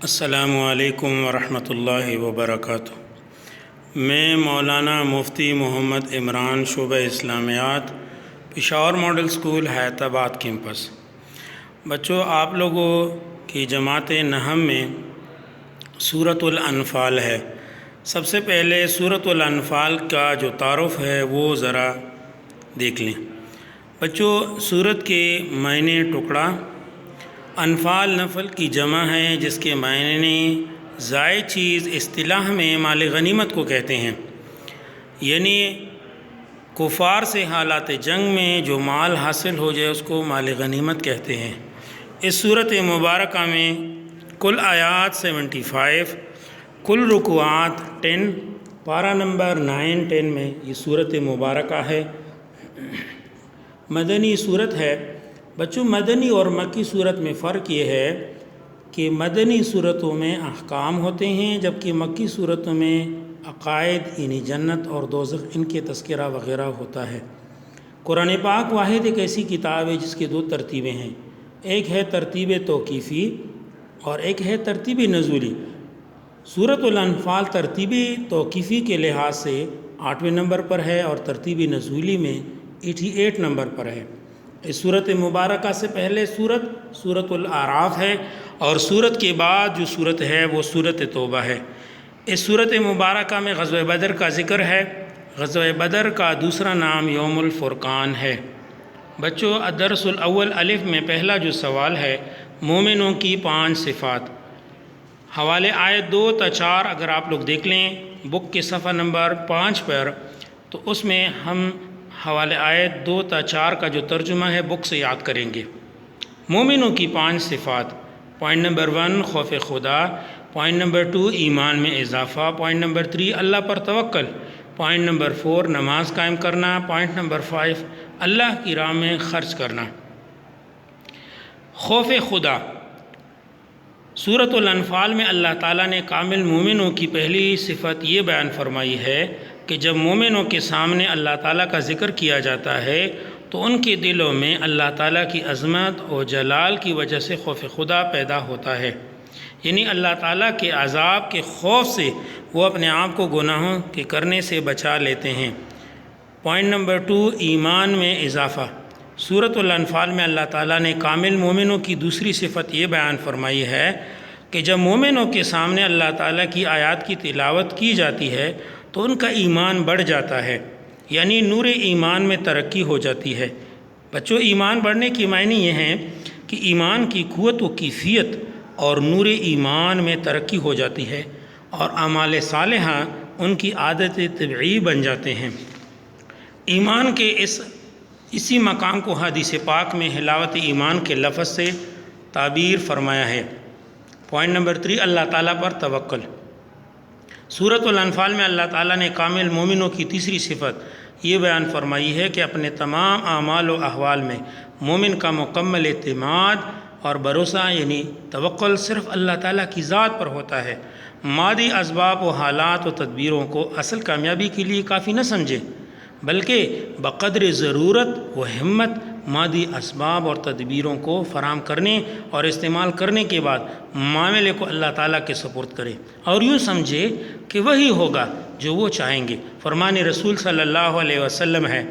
السلام علیکم ورحمۃ اللہ وبرکاتہ۔ میں مولانا مفتی محمد عمران شعبہ اسلامیات Peshawar model school Hyderabad campus. بچوں، آپ لوگوں کی جماعت نہم میں سورۃ الانفال ہے۔ سب سے پہلے سورۃ الانفال کا جو تعارف ہے وہ ذرا دیکھ لیں۔ بچوں، سورت کے معنی ٹکڑا، انفال نفل کی جمع ہے جس کے معنی زائد چیز اصطلاح میں مال غنیمت کو کہتے ہیں، یعنی کفار سے حالات جنگ میں جو مال حاصل ہو جائے اس کو مال غنیمت کہتے ہیں۔ اس صورت مبارکہ میں کل آیات 75، کل رکوعات 10، پارہ نمبر 9-10 میں یہ صورت مبارکہ ہے۔ مدنی صورت ہے۔ بچوں، مدنی اور مکی صورت میں فرق یہ ہے کہ مدنی صورتوں میں احکام ہوتے ہیں جبکہ مکی صورتوں میں عقائد یعنی جنت اور دوزخ ان کے تذکرہ وغیرہ ہوتا ہے۔ قرآن پاک واحد ایک ایسی کتاب ہے جس کی دو ترتیبیں ہیں، ایک ہے ترتیب توقیفی اور ایک ہے ترتیب نزولی۔ سورۃ الانفال ترتیب توقیفی کے لحاظ سے 8ویں نمبر پر ہے اور ترتیب نزولی میں 88 نمبر پر ہے۔ اس صورت مبارکہ سے پہلے سورۃ الاعراف ہے اور سورت کے بعد جو صورت ہے وہ سورت توبہ ہے۔ اس صورت مبارکہ میں غزوہ بدر کا ذکر ہے۔ غزوہ بدر کا دوسرا نام یوم الفرقان ہے۔ بچوں، الدرس الاول الف میں پہلا جو سوال ہے، مومنوں کی 5 صفات۔ حوالے آیت 2 تا 4 اگر آپ لوگ دیکھ لیں بک کے صفحہ نمبر 5 پر، تو اس میں ہم حوالے آیت 2 تا 4 کا جو ترجمہ ہے بک سے یاد کریں گے۔ مومنوں کی 5 صفات۔ پوائنٹ نمبر 1 خوف خدا، پوائنٹ نمبر 2 ایمان میں اضافہ، پوائنٹ نمبر 3 اللہ پر توکل، پوائنٹ نمبر 4 نماز قائم کرنا، پوائنٹ نمبر 5 اللہ کی راہ میں خرچ کرنا۔ خوف خدا۔ سورۃ الانفال میں اللہ تعالیٰ نے کامل مومنوں کی پہلی صفت یہ بیان فرمائی ہے کہ جب مومنوں کے سامنے اللہ تعالیٰ کا ذکر کیا جاتا ہے تو ان کے دلوں میں اللہ تعالیٰ کی عظمت اور جلال کی وجہ سے خوف خدا پیدا ہوتا ہے، یعنی اللہ تعالیٰ کے عذاب کے خوف سے وہ اپنے آپ کو گناہوں کے کرنے سے بچا لیتے ہیں۔ پوائنٹ نمبر 2 ایمان میں اضافہ۔ سورۃ الانفال میں اللہ تعالیٰ نے کامل مومنوں کی دوسری صفت یہ بیان فرمائی ہے کہ جب مومنوں کے سامنے اللہ تعالیٰ کی آیات کی تلاوت کی جاتی ہے تو ان کا ایمان بڑھ جاتا ہے، یعنی نور ایمان میں ترقی ہو جاتی ہے۔ بچوں، ایمان بڑھنے کی معنی یہ ہیں کہ ایمان کی قوت و کیفیت اور نور ایمان میں ترقی ہو جاتی ہے اور اعمال صالحہ ان کی عادت طبعی بن جاتے ہیں۔ ایمان کے اسی مقام کو حدیث پاک میں حلاوت ایمان کے لفظ سے تعبیر فرمایا ہے۔ پوائنٹ نمبر 3 اللہ تعالیٰ پر توکل۔ سورۃ الانفال میں اللہ تعالیٰ نے کامل مومنوں کی تیسری صفت یہ بیان فرمائی ہے کہ اپنے تمام اعمال و احوال میں مومن کا مکمل اعتماد اور بھروسہ یعنی توکل صرف اللہ تعالیٰ کی ذات پر ہوتا ہے۔ مادی اسباب و حالات و تدبیروں کو اصل کامیابی کے لیے کافی نہ سمجھے، بلکہ بقدر ضرورت و ہمت مادی اسباب اور تدبیروں کو فراہم کرنے اور استعمال کرنے کے بعد معاملے کو اللہ تعالیٰ کے سپرد کرے اور یوں سمجھے کہ وہی ہوگا جو وہ چاہیں گے۔ فرمان رسول صلی اللہ علیہ وسلم ہے،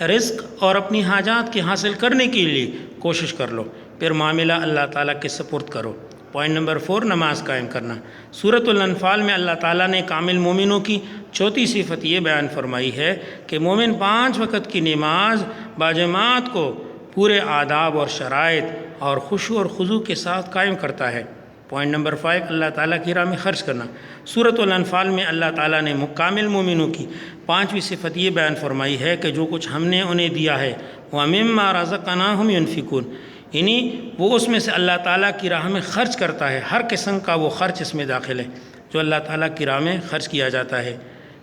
رزق اور اپنی حاجات کے حاصل کرنے کے لیے کوشش کر لو، پھر معاملہ اللہ تعالیٰ کے سپرد کرو۔ پوائنٹ نمبر 4 نماز قائم کرنا۔ سورۃ الانفال میں اللہ تعالیٰ نے کامل مومنوں کی چوتھی صفت یہ بیان فرمائی ہے کہ مومن 5 وقت کی نماز باجماعت کو پورے آداب اور شرائط اور خشوع اور خضوع کے ساتھ قائم کرتا ہے۔ پوائنٹ نمبر 5 اللہ تعالیٰ کی راہ میں خرچ کرنا۔ سورۃ الانفال میں اللہ تعالیٰ نے کامل مومنوں کی 5ویں صفت یہ بیان فرمائی ہے کہ جو کچھ ہم نے انہیں دیا ہے وَمِمَّا رَزَقْنَاهُمْ يُنْفِقُونَ، یعنی وہ اس میں سے اللہ تعالیٰ کی راہ میں خرچ کرتا ہے۔ ہر قسم کا وہ خرچ اس میں داخل ہے جو اللہ تعالیٰ کی راہ میں خرچ کیا جاتا ہے،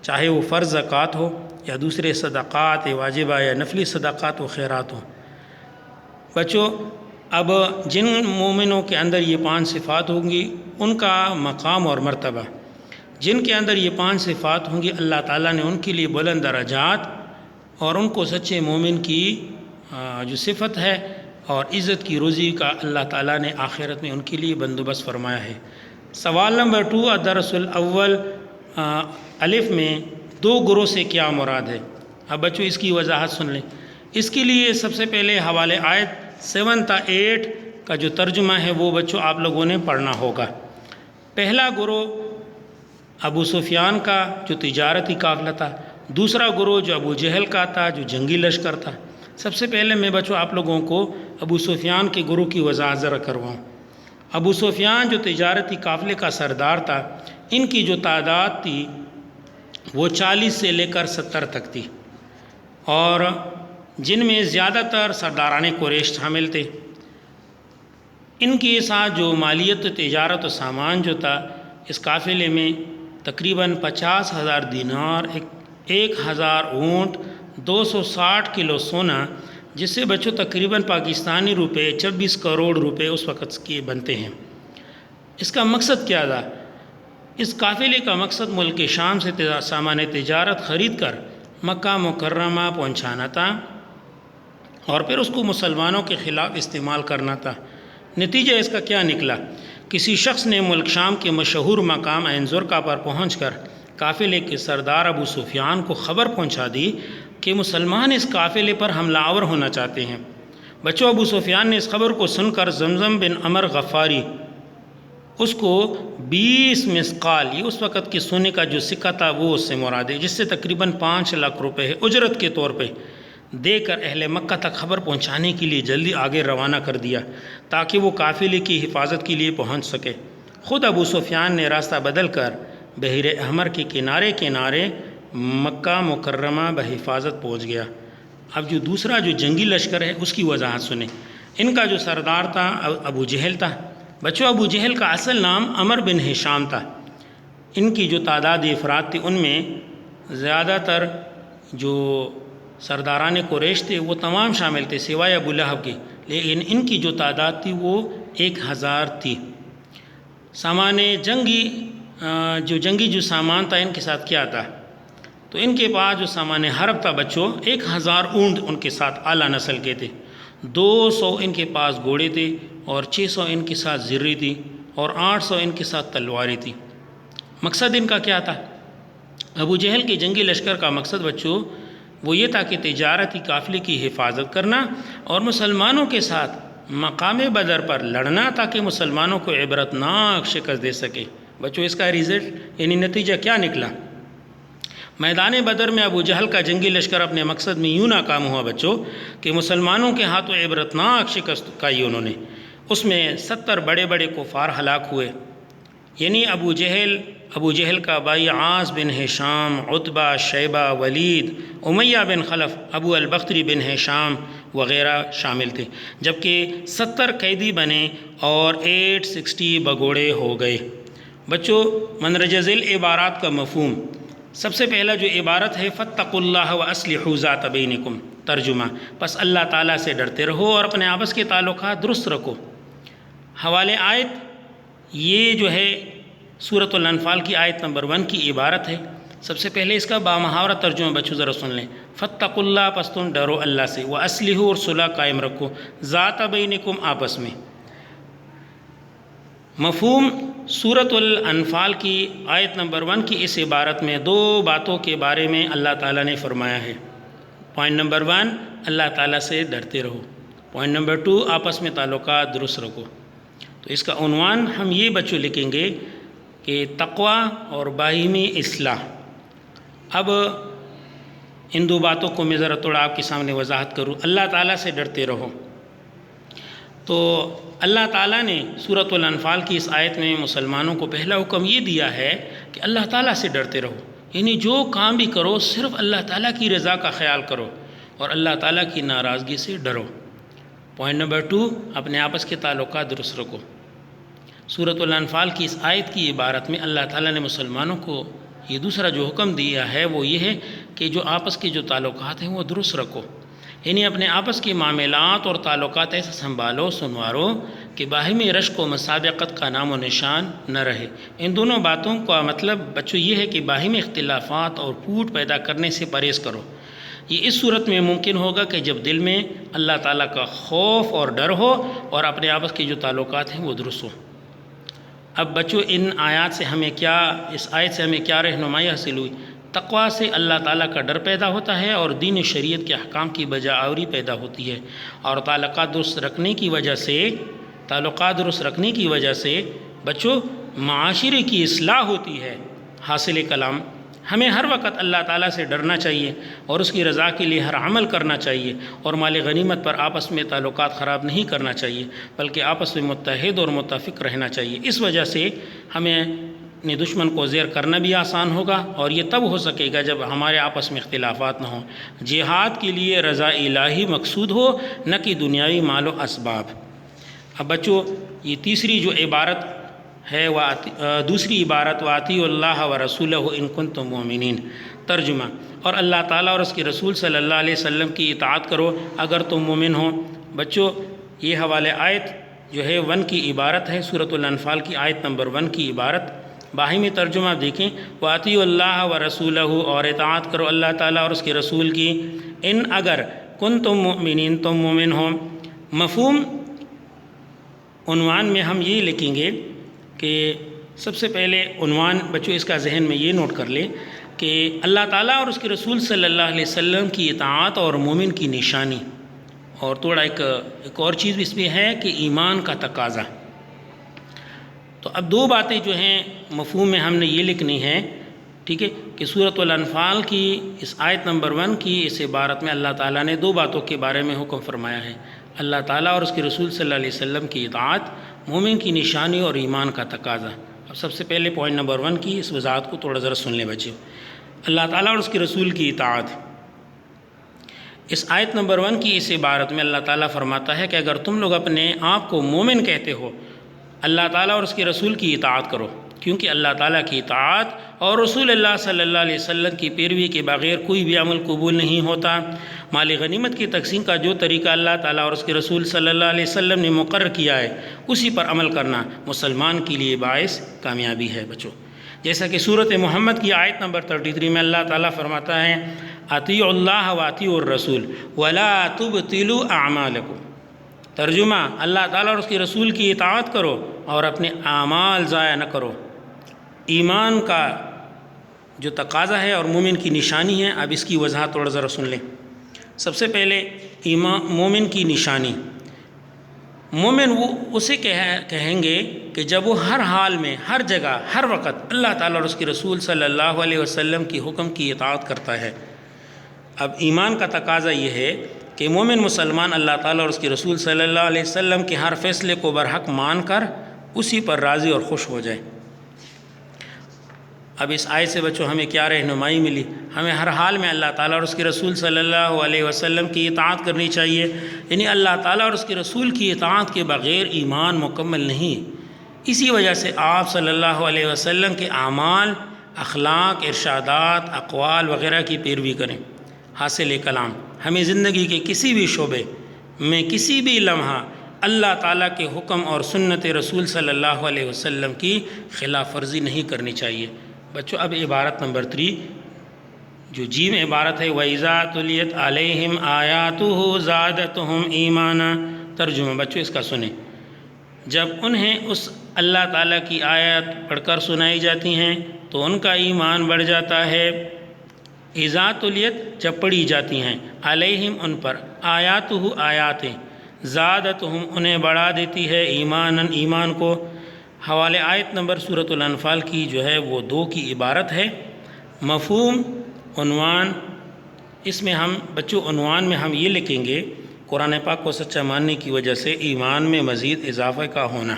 چاہے وہ فرض زکوٰۃ ہو یا دوسرے صدقات واجبہ یا نفلی صدقات و خیرات ہوں۔ بچوں، اب جن مومنوں کے اندر یہ 5 صفات ہوں گی ان کا مقام اور مرتبہ، جن کے اندر یہ 5 صفات ہوں گی اللہ تعالیٰ نے ان کے لیے بلند درجات اور ان کو سچے مومن کی جو صفت ہے اور عزت کی روزی کا اللہ تعالیٰ نے آخرت میں ان کے لیے بندوبست فرمایا ہے۔ سوال نمبر 2، الدرس الاول الف میں 2 گروہ سے کیا مراد ہے؟ اب بچوں اس کی وضاحت سن لیں۔ اس کے لیے سب سے پہلے حوالے آیت 7 تا 8 کا جو ترجمہ ہے وہ بچوں آپ لوگوں نے پڑھنا ہوگا۔ پہلا گروہ ابو سفیان کا جو تجارتی قافلہ تھا، دوسرا گروہ جو ابو جہل کا تھا جو جنگی لشکر تھا۔ سب سے پہلے میں بچوں آپ لوگوں کو ابو سفیان کے گروہ کی وضاحت ذرا کرواؤں۔ ابو سفیان جو تجارتی قافلے کا سردار تھا، ان کی جو تعداد تھی وہ 40 سے لے کر 70 تک تھی، اور جن میں زیادہ تر سرداران قریش شامل تھے۔ ان کے ساتھ جو مالیت تجارت و سامان جو تھا، اس قافلے میں تقریباً 50,000 دینار، 1,000 اونٹ، 260 کلو سونا، جس سے بچوں تقریباً پاکستانی روپے 26 کروڑ روپے اس وقت کے بنتے ہیں۔ اس کا مقصد کیا تھا؟ اس قافلے کا مقصد ملک شام سے سامان تجارت خرید کر مکہ مکرمہ پہنچانا تھا، اور پھر اس کو مسلمانوں کے خلاف استعمال کرنا تھا۔ نتیجہ اس کا کیا نکلا؟ کسی شخص نے ملک شام کے مشہور مقام عین زرقہ پر پہنچ کر قافلے کے سردار ابو سفیان کو خبر پہنچا دی کہ مسلمان اس قافلے پر حملہ آور ہونا چاہتے ہیں۔ بچوں ابو سفیان نے اس خبر کو سن کر زمزم بن عمر غفاری اس کو 20 مسقال، یہ اس وقت کے سونے کا جو سکہ تھا وہ اس سے مراد ہے، جس سے تقریباً 5 لاکھ روپے ہے، اجرت کے طور پہ دے کر اہل مکہ تک خبر پہنچانے کے لیے جلدی آگے روانہ کر دیا تاکہ وہ قافلے کی حفاظت کے لیے پہنچ سکے۔ خود ابو سفیان نے راستہ بدل کر بحیر احمر کے کنارے مکہ مکرمہ بحفاظت پہنچ گیا۔ اب جو دوسرا جو جنگی لشکر ہے اس کی وضاحت سنیں۔ ان کا جو سردار تھا ابو جہل تھا۔ بچوں ابو جہل کا اصل نام عمر بن ہشام تھا۔ ان کی جو تعداد افراد تھی ان میں زیادہ تر جو سرداران قریش تھے وہ تمام شامل تھے سوائے ابو لہب کے، لیکن ان کی جو تعداد تھی وہ 1000 تھی۔ سامان جنگی جو سامان تھا ان کے ساتھ کیا تھا؟ تو ان کے پاس جو سامان حرب تھا بچوں 1000 اونٹ ان کے ساتھ اعلیٰ نسل کے تھے، 200 ان کے پاس گھوڑے تھے، اور 600 ان کے ساتھ زرے تھی، اور 800 ان کے ساتھ تلواریں تھیں۔ مقصد ان کا کیا تھا؟ ابو جہل کے جنگی لشکر کا مقصد بچوں وہ یہ تھا کہ تجارتی قافلے کی حفاظت کرنا اور مسلمانوں کے ساتھ مقام بدر پر لڑنا تاکہ مسلمانوں کو عبرتناک شکست دے سکے۔ بچوں اس کا رزلٹ یعنی نتیجہ کیا نکلا؟ میدان بدر میں ابو جہل کا جنگی لشکر اپنے مقصد میں یوں ناکام ہوا بچوں کہ مسلمانوں کے ہاتھوں عبرتناک شکست کھائی انہوں نے۔ اس میں 70 بڑے بڑے کفار ہلاک ہوئے، یعنی ابو جہل کا بھائی عاص بن ہشام، عتبہ، شیبہ، ولید، امیہ بن خلف، ابو البختری بن ہشام وغیرہ شامل تھے، جبکہ 70 قیدی بنے اور 860 بگوڑے ہو گئے۔ بچوں مندرجہ ذیل عبارات کا مفہوم، سب سے پہلا جو عبارت ہے فاتقوا اللہ واصلحوا ذات بینکم، ترجمہ پس اللہ تعالیٰ سے ڈرتے رہو اور اپنے آپس کے تعلقات درست رکھو۔ حوالے آیت یہ جو ہے سورۃ الانفال کی آیت نمبر 1 کی عبارت ہے۔ سب سے پہلے اس کا بامحاورہ ترجمہ بچوں ذرا سن لیں۔ فاتقوا اللہ، پس تم ڈرو اللہ سے، واصلحوا اور صلح قائم رکھو، ذات بینکم آپس میں۔ مفہوم سورۃ الانفال کی آیت نمبر 1 کی اس عبارت میں 2 باتوں کے بارے میں اللہ تعالیٰ نے فرمایا ہے۔ پوائنٹ نمبر 1 اللہ تعالیٰ سے ڈرتے رہو، پوائنٹ نمبر 2 آپس میں تعلقات درست رکھو۔ تو اس کا عنوان ہم یہ بچوں لکھیں گے کہ تقوی اور باہمی اصلاح۔ اب ان 2 باتوں کو میں ذرا تھوڑا آپ کے سامنے وضاحت کروں۔ اللہ تعالیٰ سے ڈرتے رہو، تو اللہ تعالیٰ نے سورۃ الانفال کی اس آیت میں مسلمانوں کو پہلا حکم یہ دیا ہے کہ اللہ تعالیٰ سے ڈرتے رہو، یعنی جو کام بھی کرو صرف اللہ تعالیٰ کی رضا کا خیال کرو اور اللہ تعالیٰ کی ناراضگی سے ڈرو۔ پوائنٹ نمبر 2 اپنے آپس کے تعلقات درست رکھو۔ سورۃ الانفال کی اس آیت کی عبارت میں اللہ تعالیٰ نے مسلمانوں کو یہ دوسرا جو حکم دیا ہے وہ یہ ہے کہ جو آپس کے جو تعلقات ہیں وہ درست رکھو، یعنی اپنے آپس کے معاملات اور تعلقات ایسے سنبھالو سنوارو کہ باہمی رشک و مسابقت کا نام و نشان نہ رہے۔ ان دونوں باتوں کا مطلب بچوں یہ ہے کہ باہمی اختلافات اور پھوٹ پیدا کرنے سے پرہیز کرو۔ یہ اس صورت میں ممکن ہوگا کہ جب دل میں اللہ تعالیٰ کا خوف اور ڈر ہو اور اپنے آپس کے جو تعلقات ہیں وہ درست ہو۔ اب بچوں ان آیات سے ہمیں کیا، اس آیت سے ہمیں کیا رہنمائی حاصل ہوئی؟ تقویٰ سے اللہ تعالیٰ کا ڈر پیدا ہوتا ہے اور دین شریعت کے احکام کی بجا آوری پیدا ہوتی ہے، اور تعلقات درست رکھنے کی وجہ سے بچوں معاشرے کی اصلاح ہوتی ہے۔ حاصل کلام، ہمیں ہر وقت اللہ تعالیٰ سے ڈرنا چاہیے اور اس کی رضا کے لیے ہر عمل کرنا چاہیے، اور مال غنیمت پر آپس میں تعلقات خراب نہیں کرنا چاہیے، بلکہ آپس میں متحد اور متفق رہنا چاہیے۔ اس وجہ سے ہمیں اپنے دشمن کو زیر کرنا بھی آسان ہوگا، اور یہ تب ہو سکے گا جب ہمارے آپس میں اختلافات نہ ہوں۔ جہاد کے لیے رضا الہی مقصود ہو، نہ کہ دنیاوی مال و اسباب۔ اب بچوں یہ تیسری جو عبارت ہے دوسری عبارت وَأَطِیعُوا اللَّهَ وَرَسُولَهُ إِن كُنتُم مُؤْمِنِینَ، ترجمہ، اور اللہ تعالیٰ اور اس کے رسول صلی اللہ علیہ وسلم کی اطاعت کرو اگر تم مومن ہو۔ بچوں یہ حوالے آیت جو ہے 1 کی عبارت ہے، سورۃ الانفال کی آیت نمبر 1 کی عبارت۔ باہمی ترجمہ دیکھیں، وَأَطِیعُوا اللَّهَ وَرَسُولَهُ، اور اطاعت کرو اللہ تعالیٰ اور اس کے رسول کی، ان اگر کنتم مؤمنین تم مومن ہو۔ مفہوم عنوان میں ہم یہ لکھیں گے کہ سب سے پہلے عنوان بچوں اس کا ذہن میں یہ نوٹ کر لیں کہ اللہ تعالیٰ اور اس کے رسول صلی اللہ علیہ وسلم کی اطاعت اور مومن کی نشانی، اور تھوڑا ایک اور چیز اس میں ہے کہ ایمان کا تقاضا۔ تو اب 2 باتیں جو ہیں مفہوم میں ہم نے یہ لکھنی ہے، ٹھیک ہے، کہ سورۃ الانفال کی اس آیت نمبر 1 کی اس عبارت میں اللہ تعالیٰ نے 2 باتوں کے بارے میں حکم فرمایا ہے: اللہ تعالیٰ اور اس کے رسول صلی اللہ علیہ وسلم کی اطاعت، مومن کی نشانی اور ایمان کا تقاضا۔ اب سب سے پہلے پوائنٹ نمبر 1 کی اس وضاحت کو تھوڑا ذرا سن لیں بچیوں۔ اللہ تعالیٰ اور اس کے رسول کی اطاعت، اس آیت نمبر 1 کی اس عبارت میں اللہ تعالیٰ فرماتا ہے کہ اگر تم لوگ اپنے آپ کو مومن کہتے ہو، اللہ تعالیٰ اور اس کے رسول کی اطاعت کرو، کیونکہ اللہ تعالیٰ کی اطاعت اور رسول اللہ صلی اللہ علیہ وسلم کی پیروی کے بغیر کوئی بھی عمل قبول نہیں ہوتا۔ مال غنیمت کی تقسیم کا جو طریقہ اللہ تعالیٰ اور اس کے رسول صلی اللہ علیہ وسلم نے مقرر کیا ہے، اسی پر عمل کرنا مسلمان کے لیے باعث کامیابی ہے بچوں۔ جیسا کہ سورۃ محمد کی آیت نمبر 33 میں اللہ تعالیٰ فرماتا ہے: اطیعوا اللہ واطیعوا الرسول ولا تبطلوا اعمالکم۔ ترجمہ، اللہ تعالیٰ اور اس کے رسول کی اطاعت کرو اور اپنے اعمال ضائع نہ کرو۔ ایمان کا جو تقاضا ہے اور مومن کی نشانی ہے، اب اس کی وضاحت تھوڑا ذرا سن لیں۔ سب سے پہلے مومن کی نشانی، مومن وہ اسے کہیں گے کہ جب وہ ہر حال میں، ہر جگہ، ہر وقت اللہ تعالیٰ اور اس کے رسول صلی اللہ علیہ وسلم کی حکم کی اطاعت کرتا ہے۔ اب ایمان کا تقاضا یہ ہے کہ مومن مسلمان اللہ تعالیٰ اور اس کے رسول صلی اللہ علیہ وسلم کے ہر فیصلے کو برحق مان کر اسی پر راضی اور خوش ہو جائے۔ اب اس آیت سے بچوں ہمیں کیا رہنمائی ملی؟ ہمیں ہر حال میں اللہ تعالیٰ اور اس کے رسول صلی اللہ علیہ وسلم کی اطاعت کرنی چاہیے، یعنی اللہ تعالیٰ اور اس کے رسول کی اطاعت کے بغیر ایمان مکمل نہیں۔ اسی وجہ سے آپ صلی اللہ علیہ وسلم کے اعمال، اخلاق، ارشادات، اقوال وغیرہ کی پیروی کریں۔ حاصل کلام، ہمیں زندگی کے کسی بھی شعبے میں کسی بھی لمحہ اللہ تعالیٰ کے حکم اور سنت رسول صلی اللہ علیہ وسلم کی خلاف ورزی نہیں کرنی چاہیے۔ بچوں اب عبارت نمبر 3 جو جیم عبارت ہے، وَإِذَا تُلِيَتْ عَلَيْهِمْ آيَاتُهُ زَادَتْهُمْ ایمانا۔ ترجمہ بچوں اس کا سنیں، جب انہیں اس اللہ تعالیٰ کی آیات پڑھ کر سنائی جاتی ہیں تو ان کا ایمان بڑھ جاتا ہے۔ اذا تلیت جب پڑھی جاتی ہیں، علیہم ان پر، آیاتہ آیاتیں، زادتہم انہیں بڑھا دیتی ہے، ایمانا ایمان کو۔ حوالے آیت نمبر سورۃ الانفال کی جو ہے وہ 2 کی عبارت ہے۔ مفہوم عنوان، اس میں ہم بچوں عنوان میں ہم یہ لکھیں گے: قرآن پاک کو سچا ماننے کی وجہ سے ایمان میں مزید اضافہ کا ہونا۔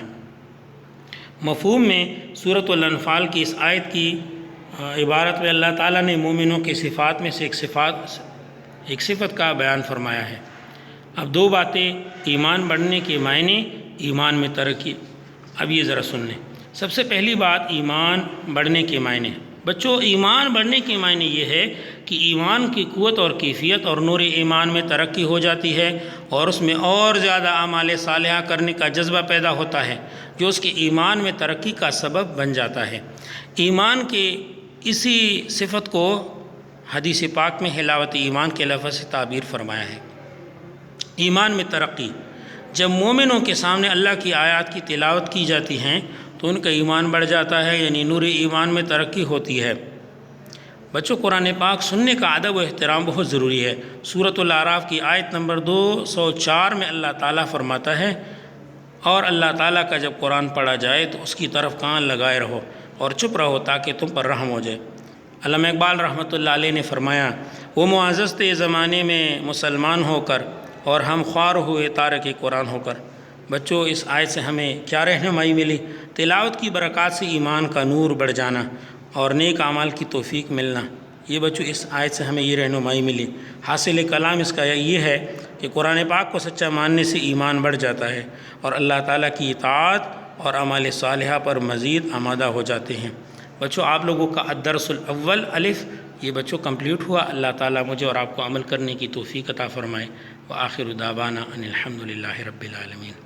مفہوم میں سورۃ الانفال کی اس آیت کی عبارت میں اللہ تعالیٰ نے مومنوں کی صفات میں سے ایک صفت کا بیان فرمایا ہے۔ اب 2 باتیں، ایمان بڑھنے کے معنی، ایمان میں ترقی۔ اب یہ ذرا سن لیں۔ سب سے پہلی بات ایمان بڑھنے کے معنی۔ بچوں ایمان بڑھنے کے معنی یہ ہے کہ ایمان کی قوت اور کیفیت اور نور ایمان میں ترقی ہو جاتی ہے، اور اس میں اور زیادہ اعمال صالحہ کرنے کا جذبہ پیدا ہوتا ہے جو اس کے ایمان میں ترقی کا سبب بن جاتا ہے۔ ایمان کے اسی صفت کو حدیث پاک میں حلاوت ایمان کے لفظ سے تعبیر فرمایا ہے۔ ایمان میں ترقی، جب مومنوں کے سامنے اللہ کی آیات کی تلاوت کی جاتی ہیں تو تو ان کا ایمان بڑھ جاتا ہے، یعنی نور ایمان میں ترقی ہوتی ہے۔ بچوں، قرآن پاک سننے کا ادب و احترام بہت ضروری ہے۔ سورۃ الاعراف کی آیت نمبر 204 میں اللہ تعالیٰ فرماتا ہے، اور اللہ تعالیٰ کا جب قرآن پڑھا جائے تو اس کی طرف کان لگائے رہو اور چپ رہو تاکہ تم پر رحم ہو جائے۔ علامہ اقبال رحمۃ اللہ علیہ نے فرمایا، وہ معزز تھے زمانے میں مسلمان ہو کر، اور ہم خوار ہوئے تارک قرآن ہو کر۔ بچوں، اس آیت سے ہمیں کیا رہنمائی ملی؟ تلاوت کی برکات سے ایمان کا نور بڑھ جانا اور نیک اعمال کی توفیق ملنا۔ یہ بچوں اس آیت سے ہمیں یہ رہنمائی ملی۔ حاصل کلام اس کا یہ ہے کہ قرآن پاک کو سچا ماننے سے ایمان بڑھ جاتا ہے اور اللہ تعالیٰ کی اطاعت اور اعمال صالحہ پر مزید آمادہ ہو جاتے ہیں۔ بچوں، آپ لوگوں کا الدرس الاول الف یہ بچوں کمپلیٹ ہوا۔ اللہ تعالیٰ مجھے اور آپ کو عمل کرنے کی توفیق عطا فرمائے۔ وآخر دعوانا ان الحمد للہ رب العالمین۔